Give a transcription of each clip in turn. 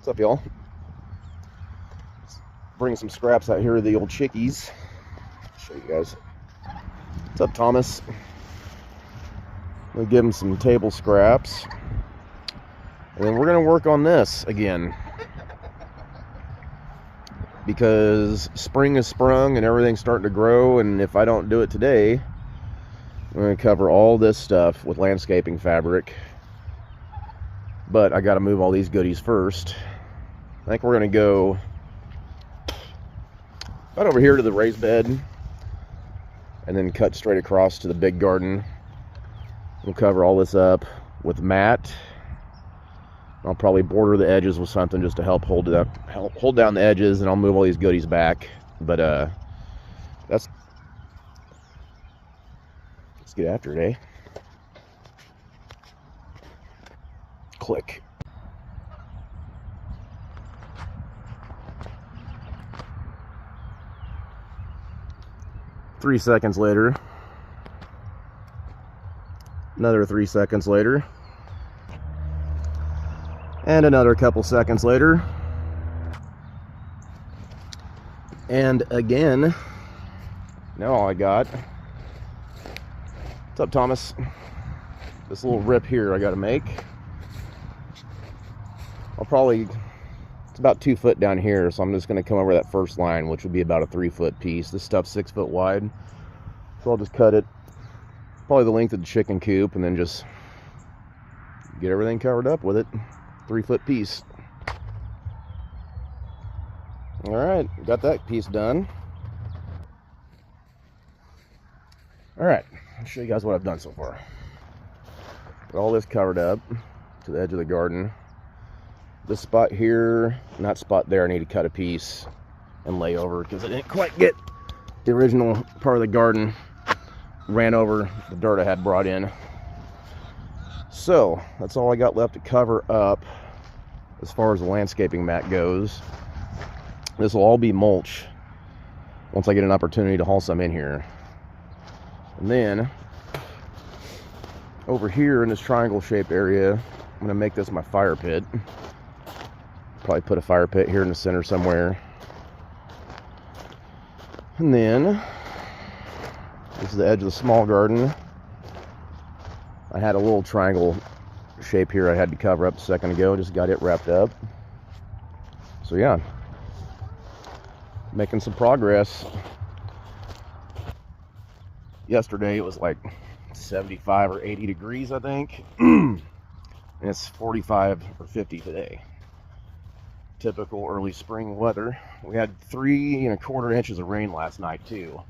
What's up, y'all? Bring some scraps out here of the old chickies. Show you guys. What's up, Thomas? We'll give them some table scraps. And then we're going to work on this again. Because spring is sprung and everything's starting to grow. And if I don't do it today, I'm going to cover all this stuff with landscaping fabric. But I got to move all these goodies first. I think we're going to go right over here to the raised bed and then cut straight across to the big garden. We'll cover all this up with mat. I'll probably border the edges with something just to help hold down the edges, and I'll move all these goodies back. But let's get after it, eh? Click. Three seconds later. Another 3 seconds later. And another couple seconds later. And again. Now all I got. What's up, Thomas? This little rip here I gotta make. It's about 2 foot down here, so I'm just gonna come over that first line, which would be about a 3 foot piece. This stuff's 6 foot wide. So I'll just cut it probably the length of the chicken coop and then just get everything covered up with it. 3 foot piece. All right, got that piece done. All right, I'll show you guys what I've done so far. Got all this covered up to the edge of the garden. This spot here, not spot there, I need to cut a piece and lay over because I didn't quite get the original part of the garden. Ran over the dirt I had brought in. So that's all I got left to cover up as far as the landscaping mat goes. This will all be mulch once I get an opportunity to haul some in here. And then over here in this triangle shaped area, I'm going to make this my fire pit. Probably put a fire pit here in the center somewhere. And then this is the edge of the small garden. I had a little triangle shape here I had to cover up a second ago. Just got it wrapped up. So yeah, making some progress. Yesterday it was like 75 or 80 degrees, I think. And it's 45 or 50 today. Typical early spring weather. We had 3 1/4 inches of rain last night too.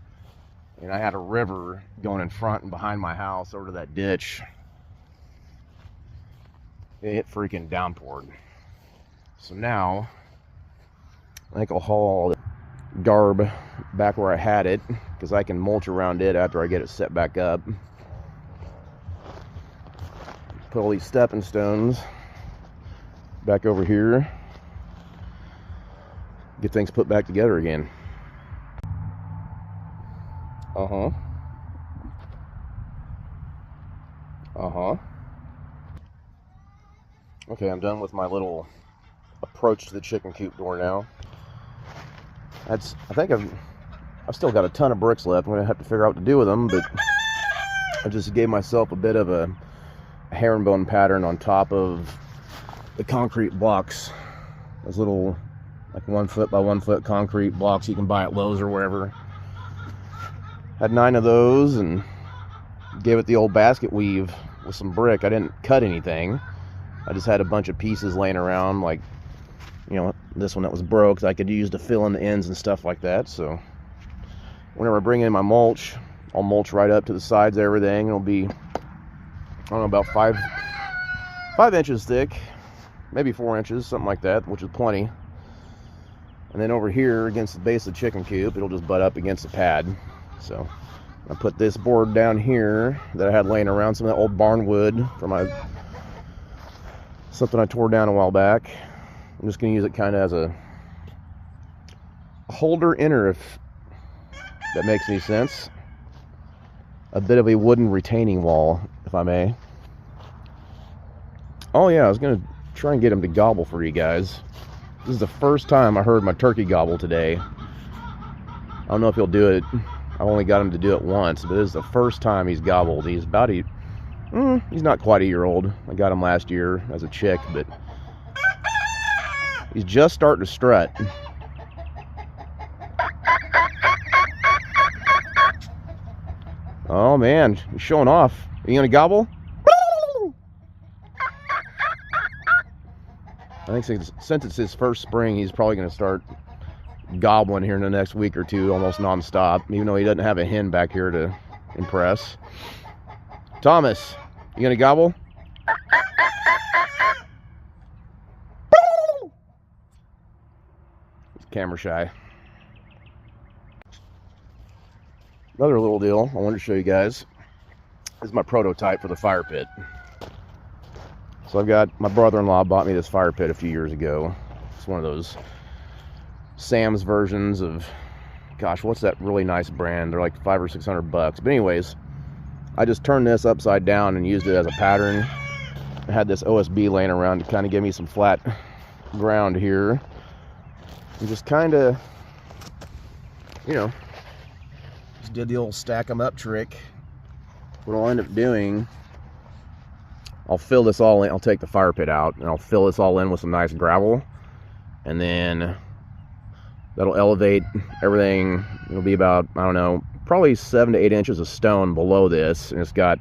And I had a river going in front and behind my house over to that ditch. It freaking downpoured. So now, I think I'll haul the garb back where I had it, because I can mulch around it after I get it set back up. Put all these stepping stones back over here. Get things put back together again. Okay, I'm done with my little approach to the chicken coop door now. I think I've still got a ton of bricks left. I'm gonna have to figure out what to do with them, but I just gave myself a bit of a herringbone pattern on top of the concrete blocks. Those little like 1 foot by 1 foot concrete blocks you can buy at Lowe's or wherever. Had 9 of those and gave it the old basket weave with some brick. I didn't cut anything. I just had a bunch of pieces laying around, like, this one that was broke that I could use to fill in the ends and stuff like that. So whenever I bring in my mulch, I'll mulch right up to the sides of everything. It'll be, I don't know, about 5 inches thick, maybe 4 inches, something like that, which is plenty. And then over here against the base of the chicken coop, it'll just butt up against the pad. So I put this board down here that I had laying around, some of that old barn wood from something I tore down a while back. I'm just going to use it kind of as a holder inner, if that makes any sense. A bit of a wooden retaining wall, if I may. Oh yeah, I was going to try and get him to gobble for you guys. This is the first time I heard my turkey gobble today. I don't know if he'll do it. I only got him to do it once, but this is the first time he's gobbled. He's about he's not quite a year old. I got him last year as a chick, but he's just starting to strut. Oh man, he's showing off. Are you gonna gobble? I think since it's his first spring, he's probably gonna start gobbling here in the next week or two, almost non-stop, even though he doesn't have a hen back here to impress. Thomas, you gonna gobble? He's camera shy. Another little deal I wanted to show you guys. This is my prototype for the fire pit. So I've got, my brother-in-law bought me this fire pit a few years ago. It's one of those Sam's versions of, gosh, what's that really nice brand? They're like $500 or $600. But anyways, I just turned this upside down and used it as a pattern. I had this OSB laying around to kind of give me some flat ground here. And just kind of, you know, just did the old stack them up trick. What I'll end up doing, I'll fill this all in. I'll take the fire pit out and I'll fill this all in with some nice gravel, and then that'll elevate everything. It'll be about, I don't know, probably 7 to 8 inches of stone below this, and it's got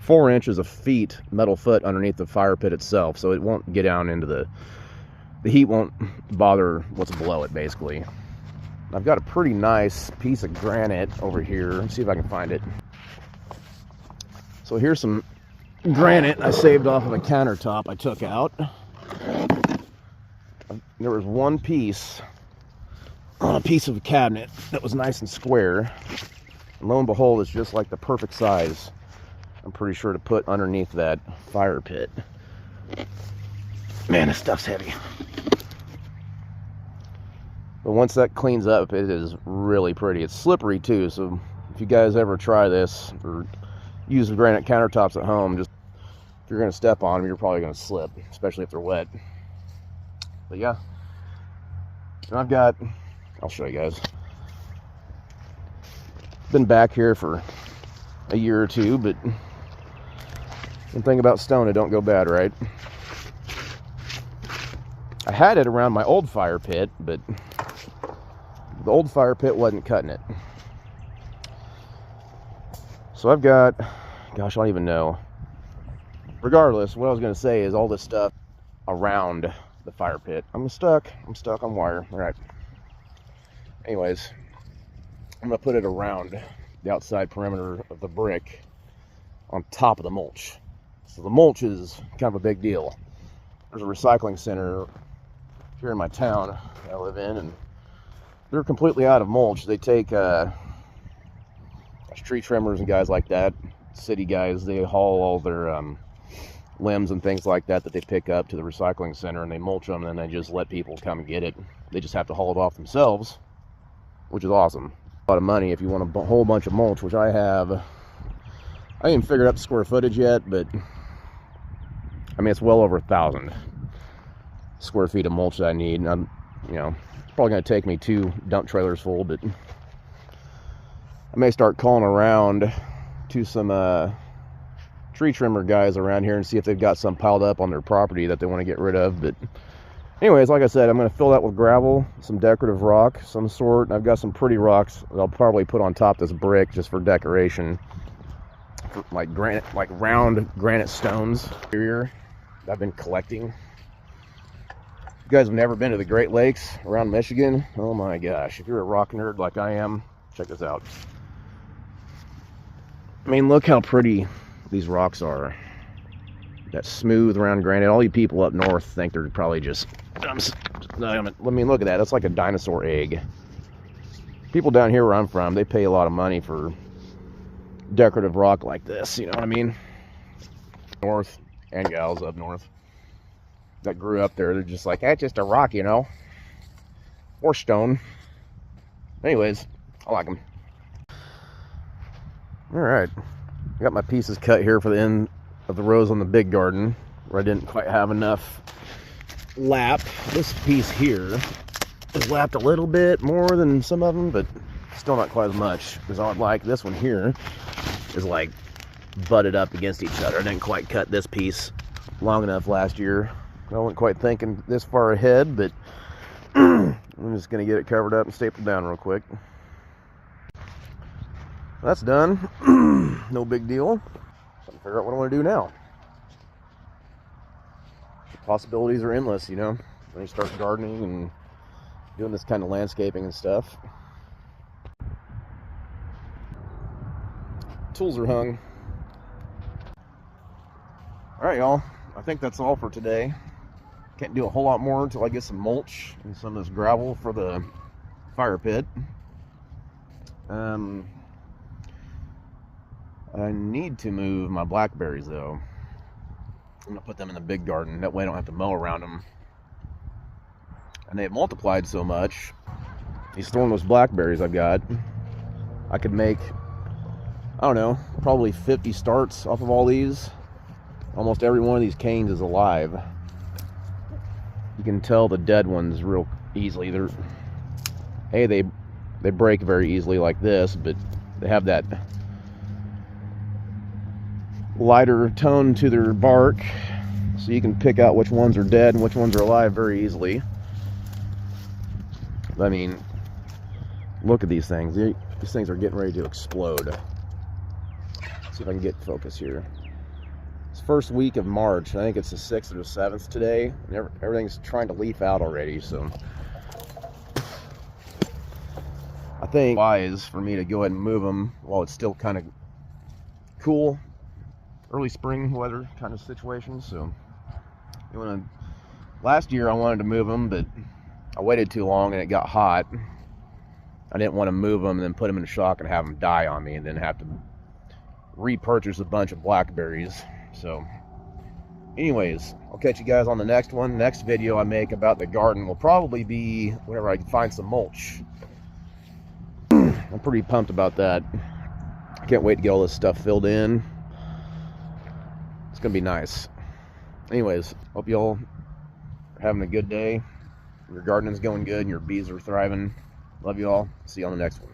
4 inches of metal foot underneath the fire pit itself, so it won't get down into the heat won't bother what's below it, basically. I've got a pretty nice piece of granite over here. Let's see if I can find it. So here's some granite I saved off of a countertop I took out. There was one piece on a piece of a cabinet that was nice and square. And lo and behold, it's just like the perfect size, I'm pretty sure, to put underneath that fire pit. Man, this stuff's heavy. But once that cleans up, it is really pretty. It's slippery too, so if you guys ever try this or use the granite countertops at home, just if you're going to step on them, you're probably going to slip, especially if they're wet. But yeah, and I'll show you guys. Been back here for a year or two, but one thing about stone, it don't go bad, right? I had it around my old fire pit, but the old fire pit wasn't cutting it. So I've got, gosh, I don't even know. Regardless, what I was going to say is all this stuff around the fire pit. I'm stuck on wire. All right. Anyways, I'm going to put it around the outside perimeter of the brick on top of the mulch. So the mulch is kind of a big deal. There's a recycling center here in my town I live in, and they're completely out of mulch. They take tree trimmers and guys like that, city guys, they haul all their limbs and things like that they pick up to the recycling center, and they mulch them, and then they just let people come and get it. They just have to haul it off themselves, which is awesome. A lot of money if you want a whole bunch of mulch, which I have. I haven't figured out the square footage yet, but I mean, it's well over 1,000 square feet of mulch that I need. And I'm, you know, it's probably going to take me 2 dump trailers full, but I may start calling around to some tree trimmer guys around here and see if they've got some piled up on their property that they want to get rid of. But anyways, like I said, I'm going to fill that with gravel, some decorative rock, some sort. I've got some pretty rocks that I'll probably put on top of this brick just for decoration, for like granite, like round granite stones here that I've been collecting. If you guys have never been to the Great Lakes around Michigan, oh my gosh, if you're a rock nerd like I am, check this out. I mean, look how pretty these rocks are. That smooth round granite. All you people up north think they're probably just, I mean, look at that. That's like a dinosaur egg. People down here where I'm from, they pay a lot of money for decorative rock like this, you know what I mean? North, and gals up north that grew up there, they're just like, that's just a rock, you know, or stone. Anyways, I like them. All right, got my pieces cut here for the end of the rows on the big garden where I didn't quite have enough lap. This piece here is lapped a little bit more than some of them, but still not quite as much, because I would like this one here is like butted up against each other. I didn't quite cut this piece long enough last year. I wasn't quite thinking this far ahead, but I'm just gonna get it covered up and stapled down real quick. That's done. No big deal. Trying to figure out what I want to do now. The possibilities are endless, you know, when you start gardening and doing this kind of landscaping and stuff. Tools are hung. Alright, y'all. I think that's all for today. Can't do a whole lot more until I get some mulch and some of this gravel for the fire pit. I need to move my blackberries though. I'm gonna put them in the big garden. That way I don't have to mow around them. And they've multiplied so much. These thornless blackberries I've got, I could make, I don't know, probably 50 starts off of all these. Almost every one of these canes is alive. You can tell the dead ones real easily. They break very easily like this, but they have that lighter tone to their bark, so you can pick out which ones are dead and which ones are alive very easily. I mean, look at these things. These things are getting ready to explode. Let's see if I can get focus here. It's first week of March. I think it's the 6th or the 7th today. And everything's trying to leaf out already, so I think it's wise for me to go ahead and move them while it's still kind of cool. Early spring weather kind of situation. So last year I wanted to move them, but I waited too long and it got hot. I didn't want to move them and then put them in a shock and have them die on me and then have to repurchase a bunch of blackberries. So anyways, I'll catch you guys on the next one. Next video I make about the garden will probably be whenever I can find some mulch. I'm pretty pumped about that. I can't wait to get all this stuff filled in. It's gonna be nice. Anyways, hope y'all are having a good day. Your gardening's going good and your bees are thriving. Love you all. See you on the next one.